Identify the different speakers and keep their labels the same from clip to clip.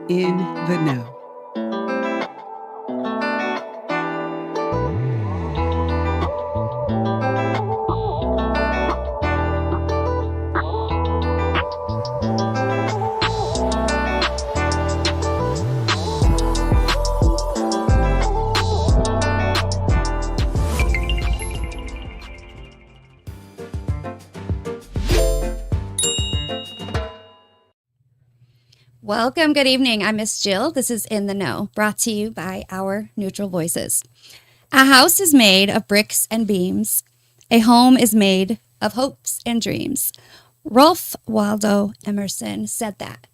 Speaker 1: In the Know.
Speaker 2: Welcome. Good evening. I'm Miss Jill. This is In the Know, brought to you by our neutral voices. A house is made of bricks and beams. A home is made of hopes and dreams. Ralph Waldo Emerson said that.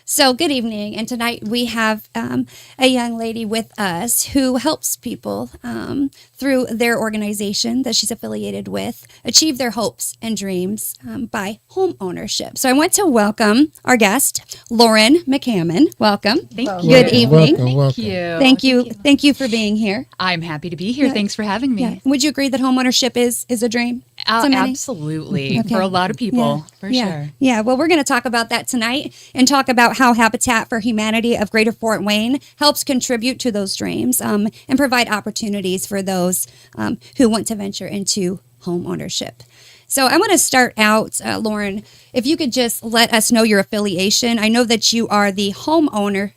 Speaker 2: So good evening. And tonight we have a young lady with us who helps people through their organization that she's affiliated with achieve their hopes and dreams by homeownership. So I want to welcome our guest, Lauren McCammon. Welcome.
Speaker 3: Thank you.
Speaker 2: Good evening.
Speaker 3: Thank you.
Speaker 2: Thank you for being here.
Speaker 3: I'm happy to be here.
Speaker 2: Yeah.
Speaker 3: Thanks for having me.
Speaker 2: Yeah. Would you agree that homeownership is a dream? to many?
Speaker 3: Absolutely.
Speaker 2: Okay.
Speaker 3: For a lot of people, for sure.
Speaker 2: Yeah. Well, we're going to talk about that tonight and talk about how Habitat for Humanity of Greater Fort Wayne helps contribute to those dreams and provide opportunities for those who want to venture into home ownership. So I want to start out, Lauren, if you could just let us know your affiliation. I know that you are the homeownership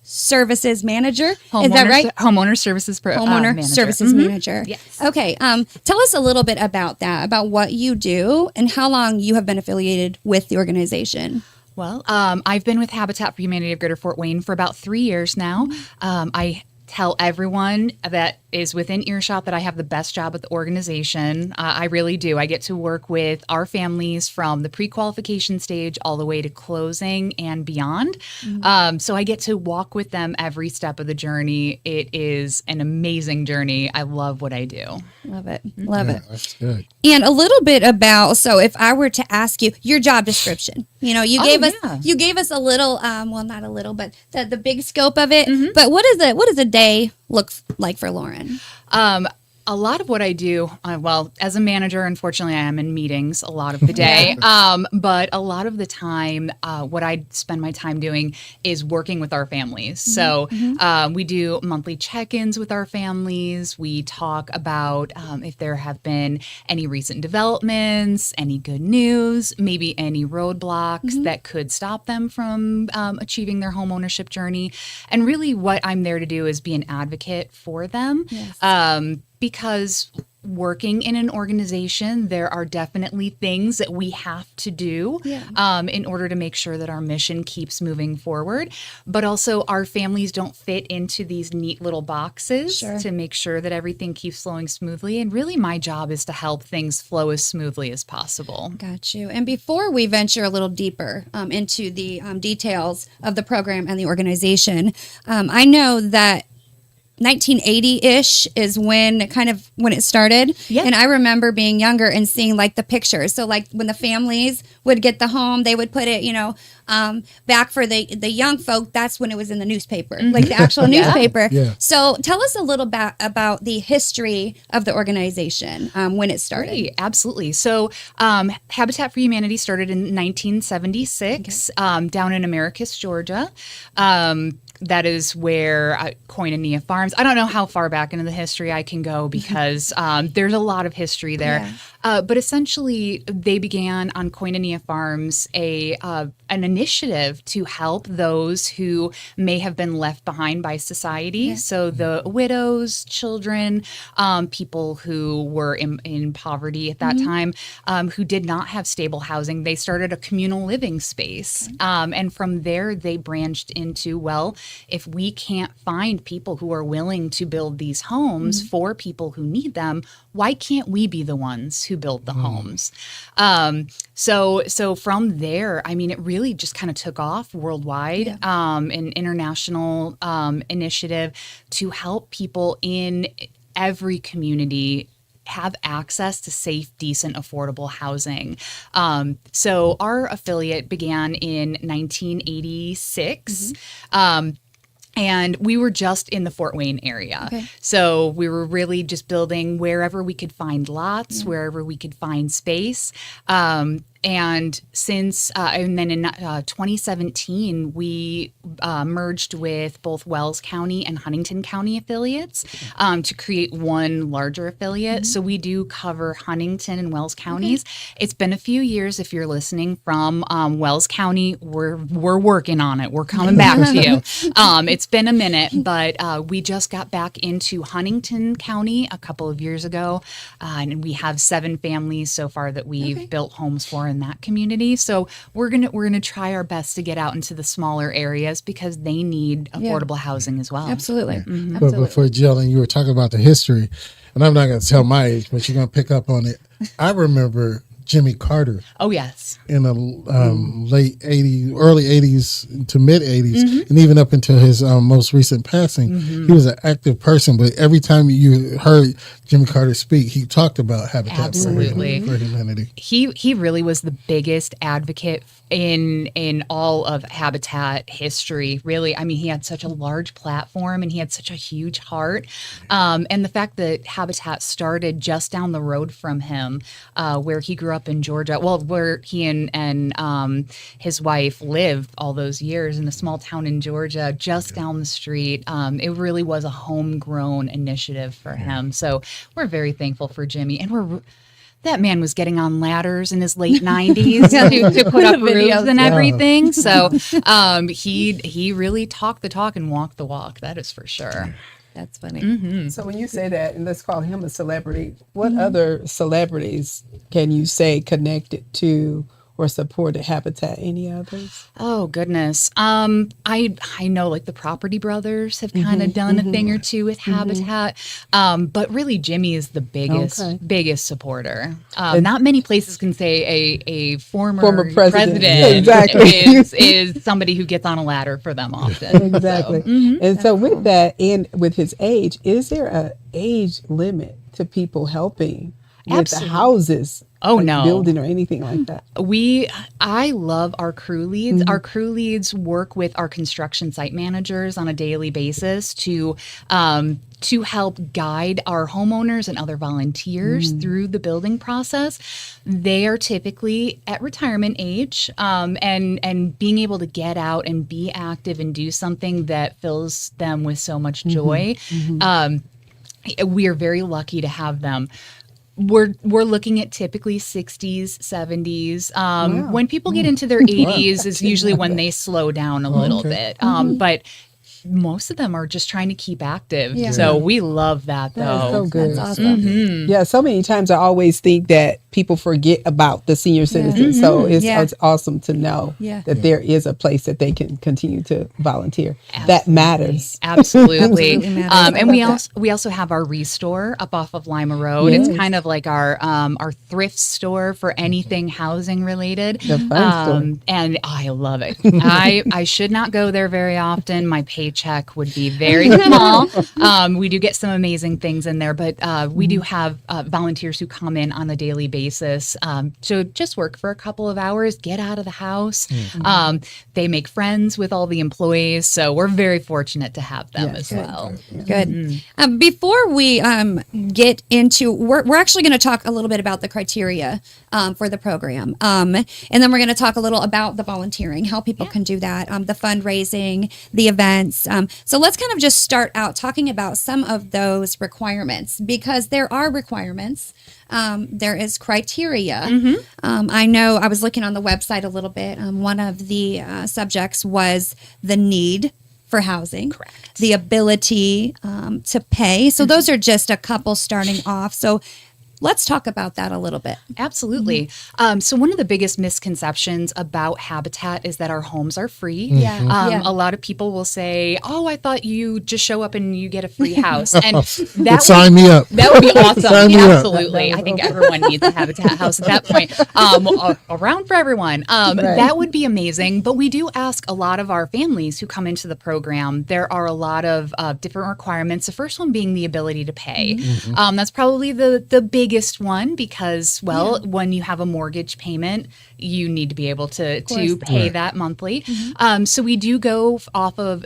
Speaker 2: services manager. Is that right?
Speaker 3: Homeowner services manager.
Speaker 2: Services manager.
Speaker 3: Yes.
Speaker 2: Okay. Tell us a little bit about that, about what you do and how long you have been affiliated with the organization.
Speaker 3: Well, I've been with Habitat for Humanity of Greater Fort Wayne for about 3 years now. I tell everyone that is within earshot that I have the best job at the organization. I really do. I get to work with our families from the pre-qualification stage all the way to closing and beyond. So I get to walk with them every step of the journey. It is an amazing journey. I love what I do.
Speaker 2: Love it. Love it.
Speaker 4: That's good.
Speaker 2: And a little bit about, so if I were to ask you your job description, you gave us a little, well, not a little, but the big scope of it. But what does a day look like for Lauren?
Speaker 3: A lot of what I do, well, as a manager, unfortunately, I am in meetings a lot of the day. But a lot of the time, what I spend my time doing is working with our families. So we do monthly check-ins with our families. We talk about if there have been any recent developments, any good news, maybe any roadblocks that could stop them from achieving their home ownership journey. And really what I'm there to do is be an advocate for them. Yes. Because working in an organization, there are definitely things that we have to do in order to make sure that our mission keeps moving forward. But also our families don't fit into these neat little boxes to make sure that everything keeps flowing smoothly. And really my job is to help things flow as smoothly as possible.
Speaker 2: Got you. And before we venture a little deeper into the details of the program and the organization, I know that 1980-ish is when it started. Yeah. And I remember being younger and seeing like the pictures. So like when the families would get the home, they would put it, back for the young folk. That's when it was in the newspaper, like the actual newspaper. Yeah. So tell us a little bit about the history of the organization when it started.
Speaker 3: Right, absolutely. So Habitat for Humanity started in 1976 down in Americus, Georgia. That is where Koinonia Farms. I don't know how far back into the history I can go because there's a lot of history there. Yeah. But essentially, they began on Koinonia Farms an initiative to help those who may have been left behind by society. Yeah. So the widows, children, people who were in poverty at that time, who did not have stable housing. They started a communal living space. And from there, they branched into, if we can't find people who are willing to build these homes for people who need them, why can't we be the ones who build the homes? So from there, I mean, it really just kind of took off worldwide, an international initiative to help people in every community have access to safe, decent, affordable housing. So our affiliate began in 1986. And we were just in the Fort Wayne area. Okay. So we were really just building wherever we could find lots, wherever we could find space. And since, and then in 2017, we merged with both Wells County and Huntington County affiliates to create one larger affiliate. So we do cover Huntington and Wells counties. It's been a few years. If you're listening from Wells County, we're working on it. We're coming back to you. It's been a minute, but we just got back into Huntington County a couple of years ago, and we have 7 families so far that we've built homes for in that community. So we're gonna try our best to get out into the smaller areas because they need affordable housing as well.
Speaker 2: Absolutely.
Speaker 1: But before Jill, and you were talking about the history, and I'm not going to tell my age, but you're going to pick up on it. I remember Jimmy Carter.
Speaker 3: Oh, yes.
Speaker 1: In the late 80s, early 80s to mid 80s, and even up until his most recent passing, he was an active person. But every time you heard Jimmy Carter speak, he talked about Habitat for Humanity.
Speaker 3: He really was the biggest advocate in all of Habitat history, really. I mean, he had such a large platform and he had such a huge heart. And the fact that Habitat started just down the road from him, where he grew up in Georgia, well, where he and his wife lived all those years in a small town in Georgia, just down the street. It really was a homegrown initiative for him. So we're very thankful for Jimmy. And that man was getting on ladders in his late 90s to put up roofs and everything. So he really talked the talk and walked the walk. That is for sure.
Speaker 2: That's funny.
Speaker 4: So when you say that, and let's call him a celebrity, what other celebrities can you say connected to or supported Habitat? Any others?
Speaker 3: Oh goodness. I know like the Property Brothers have kind of done a thing or two with Habitat. But really Jimmy is the biggest supporter. Not many places can say a former president
Speaker 4: exactly.
Speaker 3: is somebody who gets on a ladder for them often.
Speaker 4: Exactly. So, and so with that and with his age, is there an age limit to people helping with the houses?
Speaker 3: Oh, no.
Speaker 4: Building or anything like that.
Speaker 3: I love our crew leads. Our crew leads work with our construction site managers on a daily basis to help guide our homeowners and other volunteers through the building process. They are typically at retirement age, and being able to get out and be active and do something that fills them with so much joy. We are very lucky to have them. We're looking at typically 60s, 70s. When people get into their 80s is usually when they slow down a little bit. But most of them are just trying to keep active. Yeah. So we love that, though.
Speaker 4: That's so good.
Speaker 2: That's awesome.
Speaker 4: Yeah, so many times I always think that people forget about the senior citizens. So it's awesome to know that there is a place that they can continue to volunteer. Absolutely. That matters.
Speaker 3: Absolutely. And we also have our Restore up off of Lima Road. It's kind of like our thrift store for anything housing related.
Speaker 4: The fun store.
Speaker 3: And I love it. I should not go there very often. My paycheck would be very small. We do get some amazing things in there, but we do have volunteers who come in on a daily basis to just work for a couple of hours, get out of the house. They make friends with all the employees, so we're very fortunate to have them as well.
Speaker 2: Good. Before we get into, we're actually going to talk a little bit about the criteria for the program, and then we're going to talk a little about the volunteering, how people can do that, the fundraising, the events. So let's kind of just start out talking about some of those requirements, because there are requirements. There is criteria. I know I was looking on the website a little bit. One of the subjects was the need for housing, the ability to pay. So those are just a couple starting off. So let's talk about that a little bit.
Speaker 3: Absolutely. So one of the biggest misconceptions about Habitat is that our homes are free. A lot of people will say, "Oh, I thought you just show up and you get a free house." And that
Speaker 1: sign me up.
Speaker 3: That would be awesome.
Speaker 1: Sign me up.
Speaker 3: Absolutely. I think everyone needs a Habitat house at that point. Around for everyone. That would be amazing. But we do ask a lot of our families who come into the program. There are a lot of different requirements. The first one being the ability to pay. That's probably the biggest one because, well, when you have a mortgage payment, you need to be able to pay that monthly. So we do go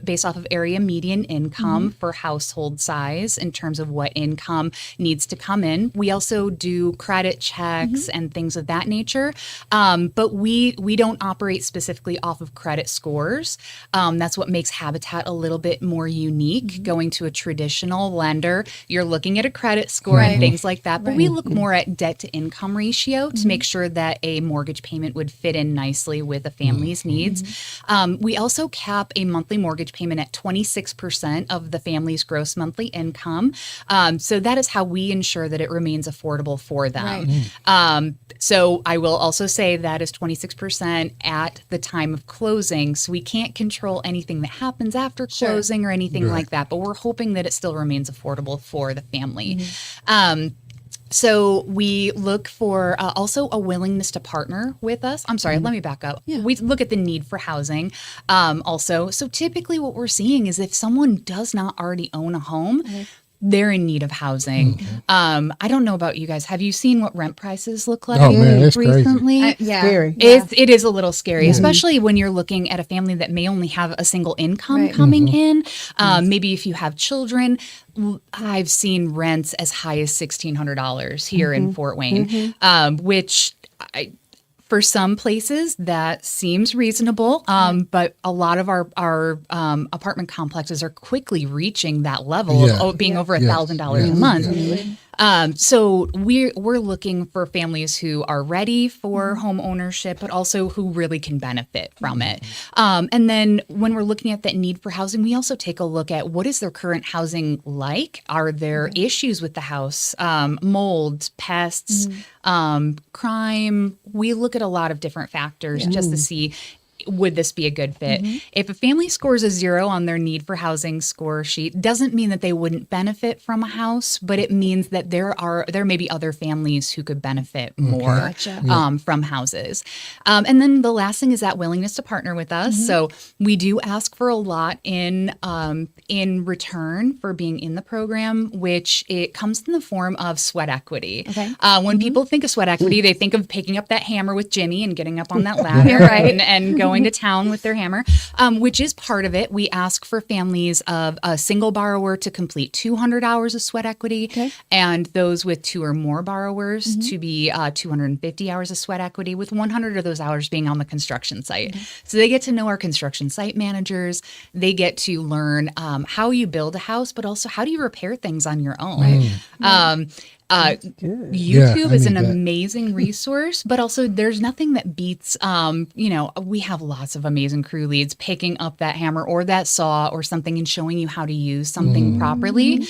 Speaker 3: based off of area median income for household size in terms of what income needs to come in. We also do credit checks and things of that nature. But we don't operate specifically off of credit scores. That's what makes Habitat a little bit more unique. Going to a traditional lender, you're looking at a credit score and things like that. But we look more at debt to income ratio to make sure that a mortgage payment would fit in nicely with a family's needs. We also cap a monthly mortgage payment at 26% of the family's gross monthly income. So that is how we ensure that it remains affordable for them. So I will also say that is 26% at the time of closing. So we can't control anything that happens after closing or anything like that, but we're hoping that it still remains affordable for the family. So we look for also a willingness to partner with us. I'm sorry, let me back up. We look at the need for housing also. So typically what we're seeing is if someone does not already own a home, they're in need of housing. I don't know about you guys. Have you seen what rent prices look like recently? It is a little scary, especially when you're looking at a family that may only have a single income coming in. Maybe if you have children. I've seen rents as high as $1,600 here in Fort Wayne, which for some places that seems reasonable, but a lot of our apartment complexes are quickly reaching that level of being over $1,000 a month. So we're looking for families who are ready for home ownership, but also who really can benefit from it. And then when we're looking at that need for housing, we also take a look at what is their current housing like? Are there issues with the house? Mold, pests, crime? We look at a lot of different factors just to see, would this be a good fit? If a family scores a 0 on their need for housing score sheet, doesn't mean that they wouldn't benefit from a house, but it means that there may be other families who could benefit more from houses. And then the last thing is that willingness to partner with us. So we do ask for a lot in return for being in the program, which it comes in the form of sweat equity. When people think of sweat equity, they think of picking up that hammer with Jimmy and getting up on that ladder and going to town with their hammer, which is part of it. We ask for families of a single borrower to complete 200 hours of sweat equity, and those with 2 or more borrowers to be 250 hours of sweat equity, with 100 of those hours being on the construction site. So they get to know our construction site managers. They get to learn how you build a house, but also how do you repair things on your own. YouTube is an amazing resource, but also there's nothing that beats, we have lots of amazing crew leads picking up that hammer or that saw or something and showing you how to use something properly.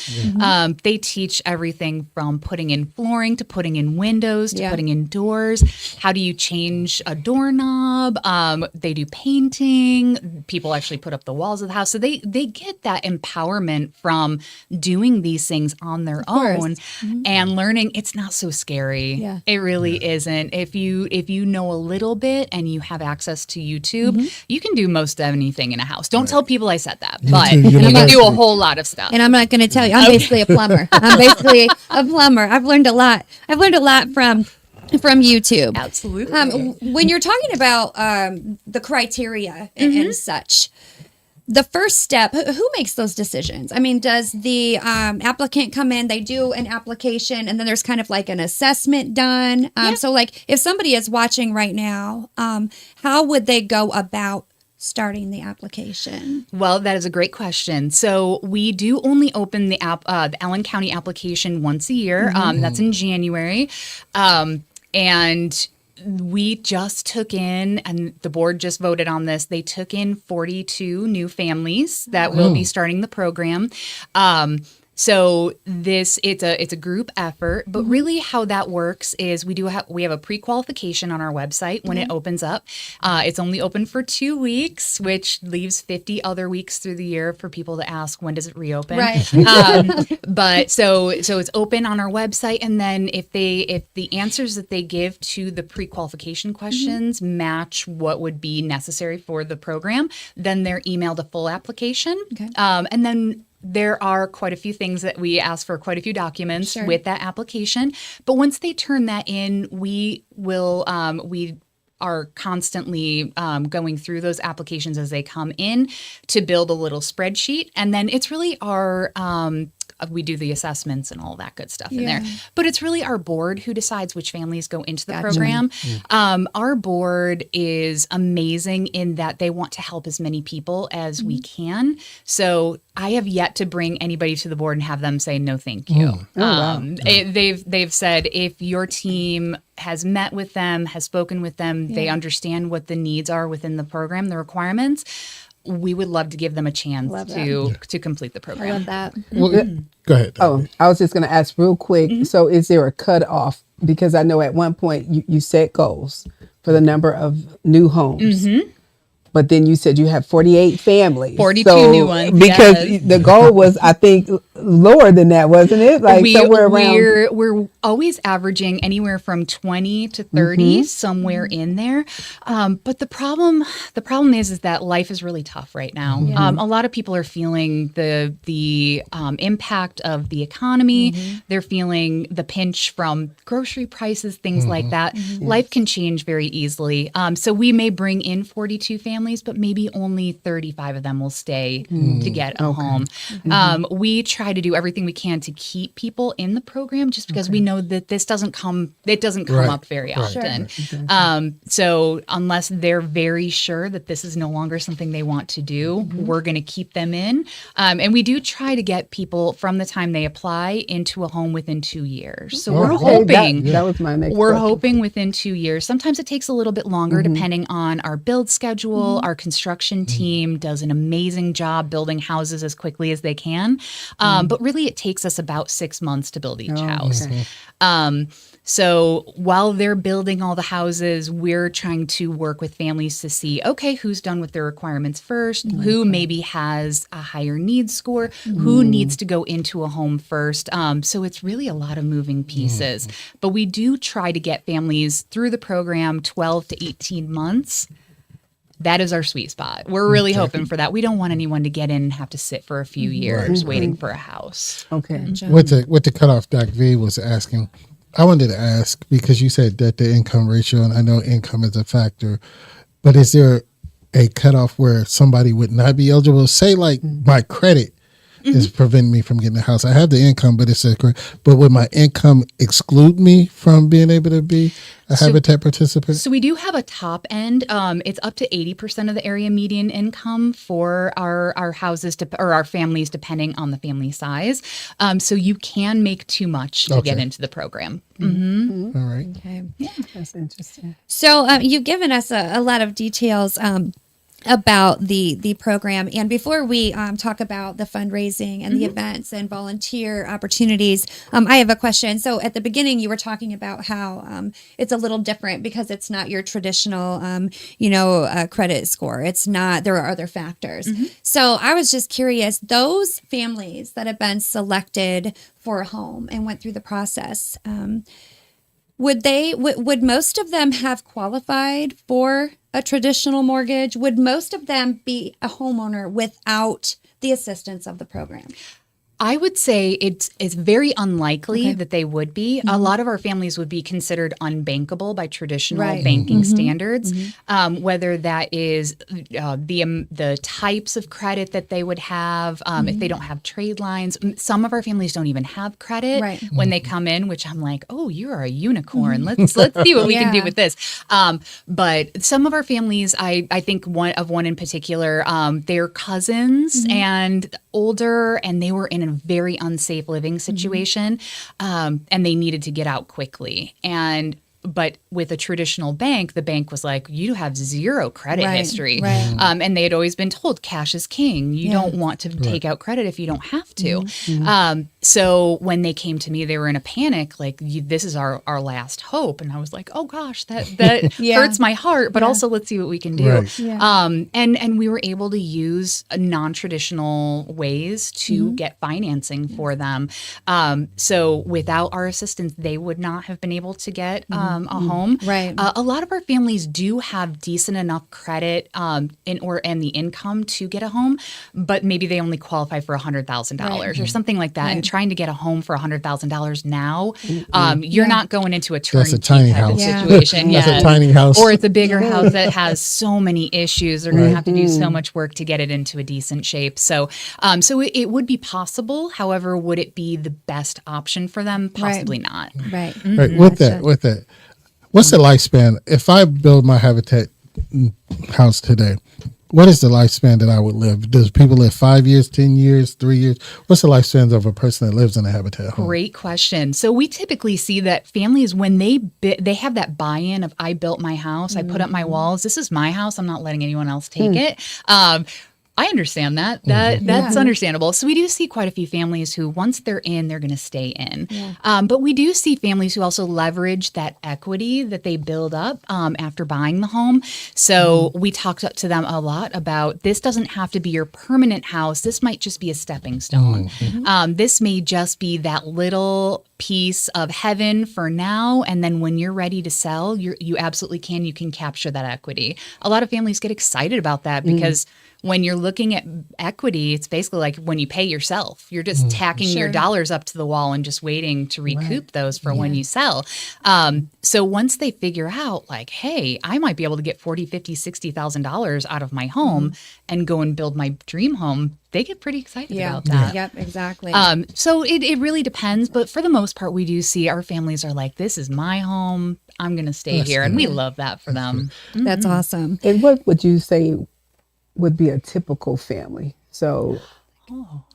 Speaker 3: They teach everything from putting in flooring to putting in windows to putting in doors. How do you change a doorknob? They do painting. People actually put up the walls of the house. So they get that empowerment from doing these things on their own and learning it's not so scary. It really isn't. If you know a little bit and you have access to YouTube, you can do most anything in a house. Don't tell people I said that, but you can do a whole lot of stuff.
Speaker 2: And I'm not going to tell you. I'm basically a plumber. I've learned a lot. From YouTube.
Speaker 3: Absolutely.
Speaker 2: When you're talking about the criteria and such, the first step, who makes those decisions? I mean, does the applicant come in, they do an application, and then there's kind of like an assessment done? So like if somebody is watching right now, how would they go about starting the application?
Speaker 3: Well, that is a great question. So we do only open the Allen County application once a year. That's in January. And we just took in, and the board just voted on this, they took in 42 new families that will be starting the program. So it's a group effort, but really how that works is we have a pre-qualification on our website when it opens up. It's only open for 2 weeks, which leaves 50 other weeks through the year for people to ask, when does it reopen? But so it's open on our website, and then if the answers that they give to the pre-qualification questions match what would be necessary for the program, then they're emailed a full application. And then there are quite a few things that we ask for, quite a few documents with that application. But once they turn that in, we will, we are constantly going through those applications as they come in to build a little spreadsheet. And then it's really our, we do the assessments and all that good stuff in there. But it's really our board who decides which families go into the program. Our board is amazing in that they want to help as many people as we can. So I have yet to bring anybody to the board and have them say, no, thank you. They've said, if your team has met with them, has spoken with them, they understand what the needs are within the program, the requirements, we would love to give them a chance to complete the program.
Speaker 2: I love that.
Speaker 1: Well, go ahead.
Speaker 4: Oh, I was just going to ask real quick. So is there a cutoff? Because I know at one point you set goals for the number of new homes. But then you said you have 48 families.
Speaker 3: 42 new ones.
Speaker 4: Because the goal was, I think, lower than that, wasn't it? Like somewhere around.
Speaker 3: We're always averaging anywhere from 20 to 30, somewhere in there. But the problem is that life is really tough right now. A lot of people are feeling the impact of the economy. They're feeling the pinch from grocery prices, things like that. Life can change very easily. So we may bring in 42 families, but maybe only 35 of them will stay to get a home. We try to do everything we can to keep people in the program just because we know that this doesn't come up very often. So unless they're very sure that this is no longer something they want to do, we're going to keep them in. And we do try to get people from the time they apply into a home within 2 years. So we're hoping
Speaker 4: that was my next
Speaker 3: we're
Speaker 4: question.
Speaker 3: hoping within 2 years. Sometimes it takes a little bit longer depending on our build schedule. Our construction team does an amazing job building houses as quickly as they can. But really it takes us about 6 months to build each house. So while they're building all the houses, we're trying to work with families to see, okay, who's done with their requirements first, who maybe has a higher needs score, who needs to go into a home first. So it's really a lot of moving pieces. But we do try to get families through the program 12 to 18 months. That is our sweet spot. We're really hoping for that. We don't want anyone to get in and have to sit for a few years waiting for a house.
Speaker 4: Okay.
Speaker 1: With the cutoff Doc V was asking, I wanted to ask, because you said debt to income ratio, and I know income is a factor, but is there a cutoff where somebody would not be eligible? Say like my credit is preventing me from getting a house. I have the income, but but would my income exclude me from being able to be a Habitat participant?
Speaker 3: So we do have a top end. It's up to 80% of the area median income for our houses or our families, depending on the family size. So you can make too much to get into the program.
Speaker 1: All right.
Speaker 2: Okay.
Speaker 4: Yeah, that's interesting.
Speaker 2: So you've given us a lot of details about the program. And before we talk about the fundraising and the events and volunteer opportunities, I have a question. So at the beginning, you were talking about how it's a little different because it's not your traditional, credit score. It's not, there are other factors. So I was just curious, those families that have been selected for a home and went through the process, would most of them have qualified for a traditional mortgage? Would most of them be a homeowner without the assistance of the program?
Speaker 3: I would say it's very unlikely that they would be. A lot of our families would be considered unbankable by traditional banking standards, whether that is the types of credit that they would have, if they don't have trade lines. Some of our families don't even have credit when they come in, which I'm like, oh, you are a unicorn. Let's see what we can do with this. But some of our families, I think one in particular, they're cousins and older, and they were in a very unsafe living situation, and they needed to get out quickly. But with a traditional bank, the bank was like, you have zero credit history. And they had always been told cash is king. You don't want to take out credit if you don't have to. So when they came to me, they were in a panic, like, this is our last hope. And I was like, oh gosh, that
Speaker 2: Yeah.
Speaker 3: hurts my heart, but also let's see what we can do.
Speaker 1: Right.
Speaker 2: Yeah.
Speaker 3: And we were able to use non-traditional ways to get financing for them. So without our assistance, they would not have been able to get a home.
Speaker 2: Right.
Speaker 3: A lot of our families do have decent enough credit and the income to get a home, but maybe they only qualify for $100,000 or something like that. And trying to get a home for $100,000 now, you're not going into a turnkey
Speaker 1: tiny
Speaker 3: type of
Speaker 1: house.
Speaker 2: Yeah.
Speaker 3: situation.
Speaker 1: That's
Speaker 3: Yes.
Speaker 1: a tiny house.
Speaker 3: Or it's a bigger house that has so many issues. They're going to have to do so much work to get it into a decent shape. So, it would be possible. However, would it be the best option for them? Possibly not.
Speaker 2: Right.
Speaker 1: Right. With that, what's the lifespan? If I build my Habitat house today, what is the lifespan that I would live? Does people live 5 years, 10 years, 3 years? What's the lifespan of a person that lives in a Habitat home?
Speaker 3: Great question. So we typically see that families, when they have that buy-in of, I built my house, I put up my walls, this is my house, I'm not letting anyone else take it. I understand that. That's understandable. So we do see quite a few families who, once they're in, they're going to stay in. Yeah. But we do see families who also leverage that equity that they build up after buying the home. So we talked to them a lot about, this doesn't have to be your permanent house. This might just be a stepping stone. This may just be that little piece of heaven for now, and then when you're ready to sell, you absolutely can. You can capture that equity. A lot of families get excited about that because when you're looking at equity, it's basically like when you pay yourself. You're just tacking your dollars up to the wall and just waiting to recoup those for when you sell. So once they figure out, like, hey, I might be able to get $40,000, $50,000, $60,000 out of my home and go and build my dream home, they get pretty excited about that.
Speaker 2: Yep, exactly.
Speaker 3: So it really depends, but for the most part, we do see our families are like, this is my home, I'm going to stay here. And we love that for them.
Speaker 2: That's awesome.
Speaker 4: And what would you say would be a typical family? So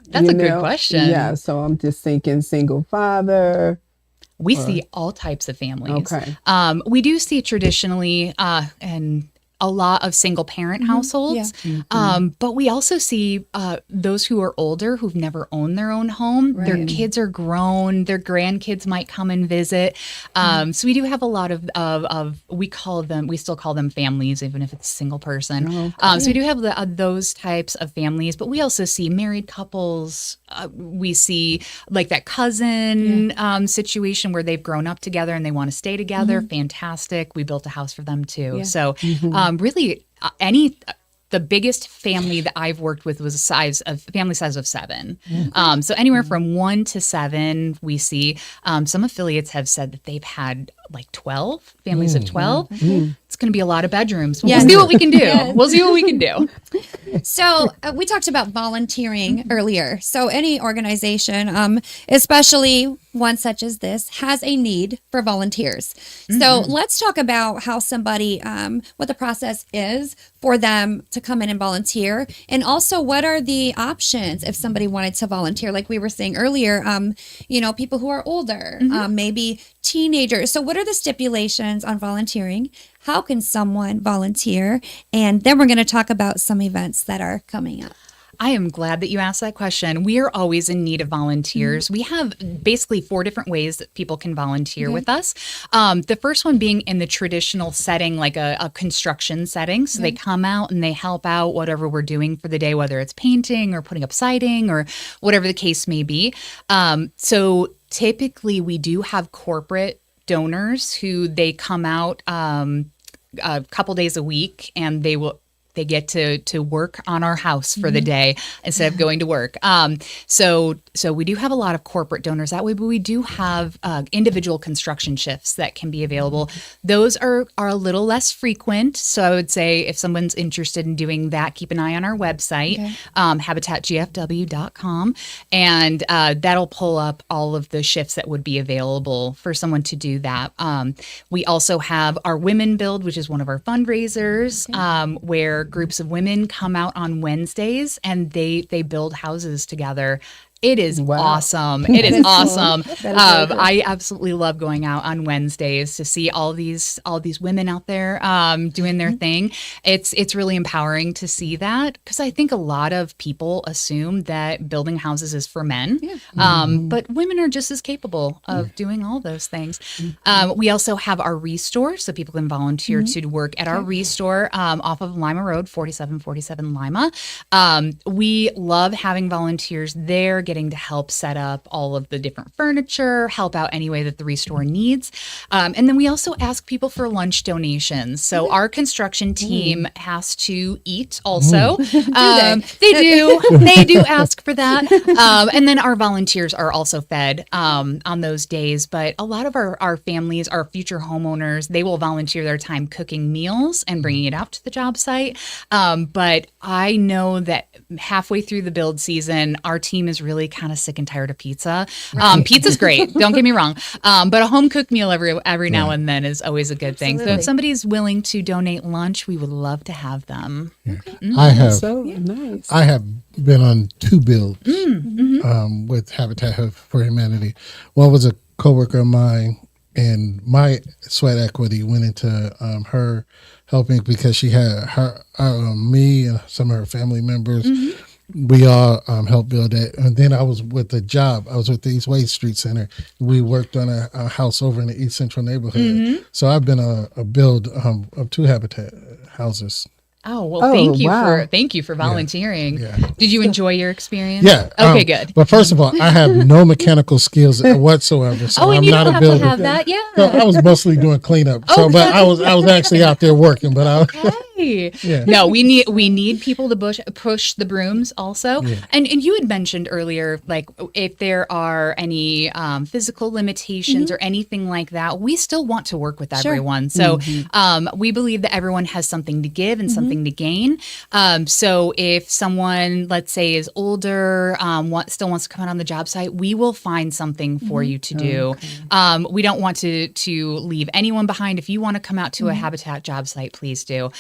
Speaker 3: That's a good question.
Speaker 4: Yeah, so I'm just thinking single father.
Speaker 3: We see all types of families.
Speaker 4: Okay.
Speaker 3: We do see traditionally and a lot of single parent households, but we also see those who are older who've never owned their own home. Their kids are grown. Their grandkids might come and visit. So we do have a lot of we still call them families, even if it's a single person. So we do have those types of families, but we also see married couples. We see like that cousin situation where they've grown up together and they want to stay together. Fantastic. We built a house for them too. So really, the biggest family that I've worked with was family size of 7. So anywhere from 1 to 7, we see. Some affiliates have said that they've had like 12 families of 12. It's going to be a lot of bedrooms. We'll see what we can do. We'll see what we can do.
Speaker 2: So we talked about volunteering earlier. So any organization, especially one such as this, has a need for volunteers. So let's talk about how somebody, what the process is for them to come in and volunteer. And also, what are the options if somebody wanted to volunteer? Like we were saying earlier, people who are older, maybe teenagers. So what are the stipulations on volunteering? How can someone volunteer? And then we're going to talk about some events that are coming up.
Speaker 3: I am glad that you asked that question. We are always in need of volunteers. We have basically 4 different ways that people can volunteer with us. The first one being in the traditional setting, like a construction setting. So they come out and they help out whatever we're doing for the day, whether it's painting or putting up siding or whatever the case may be. So typically we do have corporate donors who they come out a couple days a week and they get to work on our house for the day instead of going to work. So we do have a lot of corporate donors that way, but we do have individual construction shifts that can be available. Those are a little less frequent. So I would say if someone's interested in doing that, keep an eye on our website, habitatgfw.com, and that'll pull up all of the shifts that would be available for someone to do that. We also have our Women Build, which is one of our fundraisers, where groups of women come out on Wednesdays and they build houses together. It is
Speaker 4: Wow.
Speaker 3: awesome. It is awesome.
Speaker 2: That is really cool.
Speaker 3: I absolutely love going out on Wednesdays to see all these women out there doing their thing. It's really empowering to see that, because I think a lot of people assume that building houses is for men, but women are just as capable of doing all those things. We also have our restore, so people can volunteer to work at our restore off of Lima Road, 4747 Lima. We love having volunteers there, getting to help set up all of the different furniture, help out any way that the restore needs. And then we also ask people for lunch donations. So our construction team has to eat also. They do ask for that. And then our volunteers are also fed on those days. But a lot of our families, our future homeowners, they will volunteer their time cooking meals and bringing it out to the job site. But I know that halfway through the build season, our team is really kind of sick and tired of pizza. Pizza's great, don't get me wrong, but a home cooked meal every now and then is always a good thing. So if somebody's willing to donate lunch, we would love to have them.
Speaker 1: I have
Speaker 4: So nice.
Speaker 1: I have been on 2 builds with Habitat for Humanity. One was a coworker of mine, and my sweat equity went into her helping, because she had her, me and some of her family members. We all helped build it. And then I was with the job. I was with the East Wade Street Center. We worked on a house over in the East Central neighborhood. So I've been a build of 2 Habitat houses.
Speaker 3: Oh, well, thank you for
Speaker 4: wow.
Speaker 3: volunteering.
Speaker 1: Yeah.
Speaker 3: Did you enjoy your experience?
Speaker 1: Yeah.
Speaker 3: Okay, good.
Speaker 1: But first of all, I have no mechanical skills whatsoever. So
Speaker 3: And
Speaker 1: I'm
Speaker 3: you
Speaker 1: not
Speaker 3: don't
Speaker 1: a
Speaker 3: have
Speaker 1: builder.
Speaker 3: to have that. Yeah.
Speaker 1: So I was mostly doing cleanup. So, but I was actually out there working. But I
Speaker 3: Okay.
Speaker 1: Yeah.
Speaker 3: No, we need people to push the brooms also.
Speaker 1: Yeah.
Speaker 3: And you had mentioned earlier, like, if there are any physical limitations or anything like that, we still want to work with everyone. So we believe that everyone has something to give and something to gain. So if someone, let's say, is older, still wants to come out on the job site, we will find something for you to do. We don't want to leave anyone behind. If you want to come out to a Habitat job site, please do.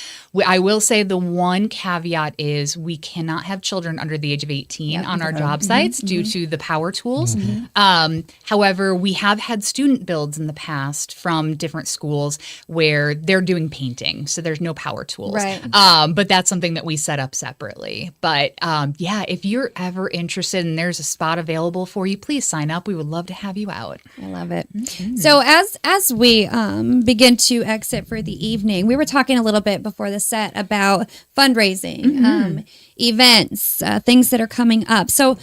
Speaker 3: I will say the one caveat is we cannot have children under the age of 18 on our job sites due to the power tools. However, we have had student builds in the past from different schools where they're doing painting, so there's no power tools.
Speaker 2: Right.
Speaker 3: But that's something that we set up separately. But yeah, if you're ever interested and there's a spot available for you, please sign up. We would love to have you out.
Speaker 2: I love it. So as we begin to exit for the evening, we were talking a little bit before the set about fundraising, events, things that are coming up. So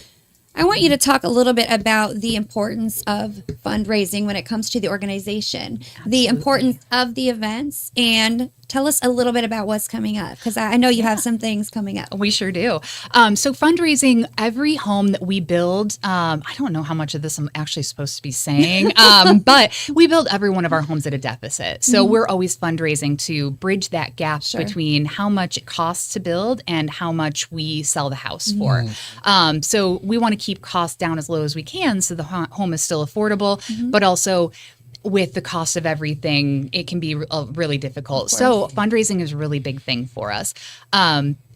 Speaker 2: I want you to talk a little bit about the importance of fundraising when it comes to the organization, the importance of the events, and tell us a little bit about what's coming up, because I know you have some things coming up.
Speaker 3: We sure do. So fundraising, every home that we build, I don't know how much of this I'm actually supposed to be saying, but we build every one of our homes at a deficit. So we're always fundraising to bridge that gap between how much it costs to build and how much we sell the house for. So we want to keep costs down as low as we can so the home is still affordable, but also with the cost of everything, it can be really difficult. So fundraising is a really big thing for us.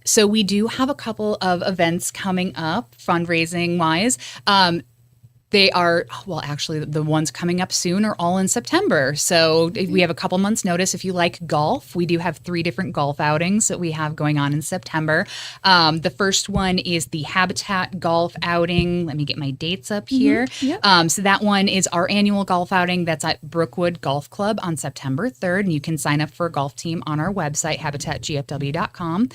Speaker 3: So we do have a couple of events coming up fundraising wise. They are, well, actually, the ones coming up soon are all in September. So we have a couple months' notice. If you like golf, we do have 3 different golf outings that we have going on in September. The first one is the Habitat Golf Outing. Let me get my dates up here. So that one is our annual golf outing. That's at Brookwood Golf Club on September 3rd. And you can sign up for a golf team on our website, habitatgfw.com.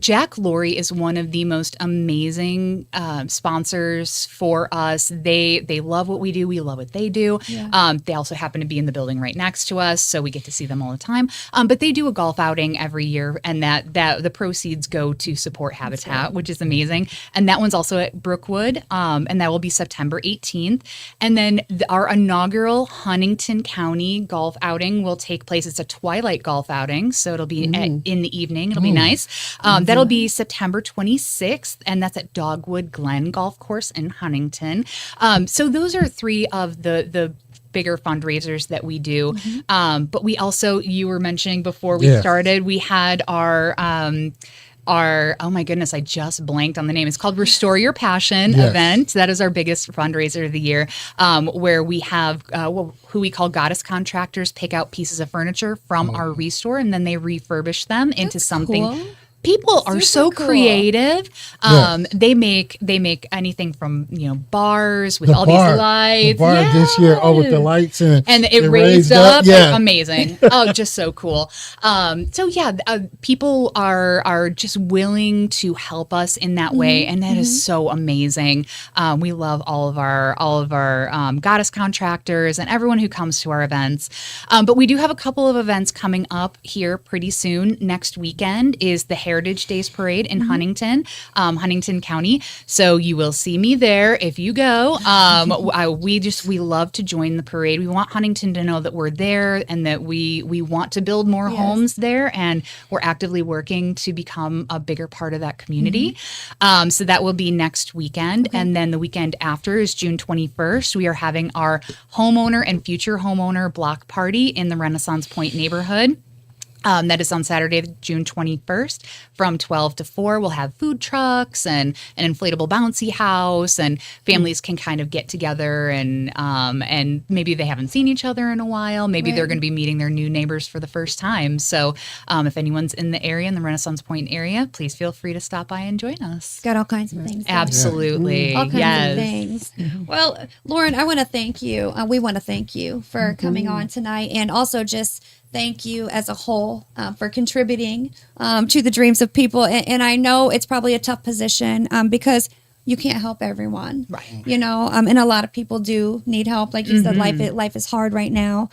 Speaker 3: Jack Laurie is one of the most amazing sponsors for us. They love what we do. We love what they do. They also happen to be in the building right next to us, so we get to see them all the time. But they do a golf outing every year, and that the proceeds go to support Habitat, which is amazing. And that one's also at Brookwood, and that will be September 18th. And then our inaugural Huntington County golf outing will take place. It's a twilight golf outing, so it'll be in the evening. It'll be nice. That'll be September 26th, and that's at Dogwood Glen Golf Course in Huntington. So those are 3 of the bigger fundraisers that we do. But we also, you were mentioning before we started, we had our our, oh my goodness, I just blanked on the name. It's called Restore Your Passion
Speaker 1: Yes.
Speaker 3: event. That is our biggest fundraiser of the year, where we have who we call goddess contractors pick out pieces of furniture from our restore, and then they refurbish them into
Speaker 2: That's
Speaker 3: something.
Speaker 2: cool.
Speaker 3: People are
Speaker 2: Super
Speaker 3: so
Speaker 2: cool.
Speaker 3: creative.
Speaker 1: Yes.
Speaker 3: They make anything from bars with
Speaker 1: The
Speaker 3: all
Speaker 1: bar,
Speaker 3: these lights.
Speaker 1: the bar this year, with the lights and
Speaker 3: it raised up.
Speaker 1: Yeah.
Speaker 3: Amazing. Oh, just so cool. People are just willing to help us in that way, and that is so amazing. We love all of our goddess contractors and everyone who comes to our events. But we do have a couple of events coming up here pretty soon. Next weekend is the Heritage Days Parade in Huntington County. So you will see me there if you go. We love to join the parade. We want Huntington to know that we're there and that we want to build more homes there, and we're actively working to become a bigger part of that community. So that will be next weekend. And then the weekend after is June 21st. We are having our homeowner and future homeowner block party in the Renaissance Point neighborhood. That is on Saturday, June 21st from 12 to 4. We'll have food trucks and an inflatable bouncy house, and families can kind of get together and maybe they haven't seen each other in a while. Maybe they're going to be meeting their new neighbors for the first time. So if anyone's in the area, in the Renaissance Point area, please feel free to stop by and join us.
Speaker 2: Got all kinds of things.
Speaker 3: Absolutely.
Speaker 2: All kinds
Speaker 3: Yes.
Speaker 2: of things. Well, Lauren, I want to thank you. We want to thank you for coming on tonight, and also just thank you as a whole for contributing to the dreams of people. And I know it's probably a tough position because you can't help everyone,
Speaker 3: Right.
Speaker 2: And a lot of people do need help. Like you said, life is hard right now.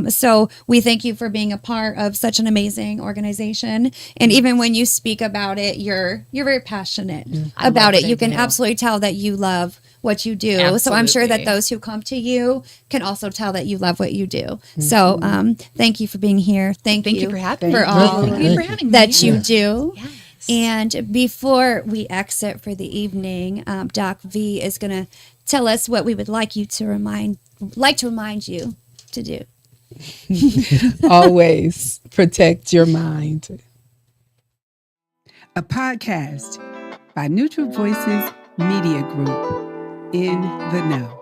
Speaker 2: So we thank you for being a part of such an amazing organization. And even when you speak about it, you're very passionate about it.
Speaker 3: what I
Speaker 2: You can
Speaker 3: do.
Speaker 2: absolutely tell that you love what you do. So I'm sure that
Speaker 3: Absolutely.
Speaker 2: those who come to you can also tell that you love what you do. So thank you for being here. Thank
Speaker 3: Thank
Speaker 2: you
Speaker 3: you for having
Speaker 2: for
Speaker 3: me.
Speaker 2: all
Speaker 1: Thank you for
Speaker 3: having me.
Speaker 2: that you do.
Speaker 3: Yes.
Speaker 2: And before we exit for the evening, Doc V is going to tell us what we would like to remind you to do.
Speaker 4: Always protect your mind. A podcast by Neutral Voices Media Group. In the Know.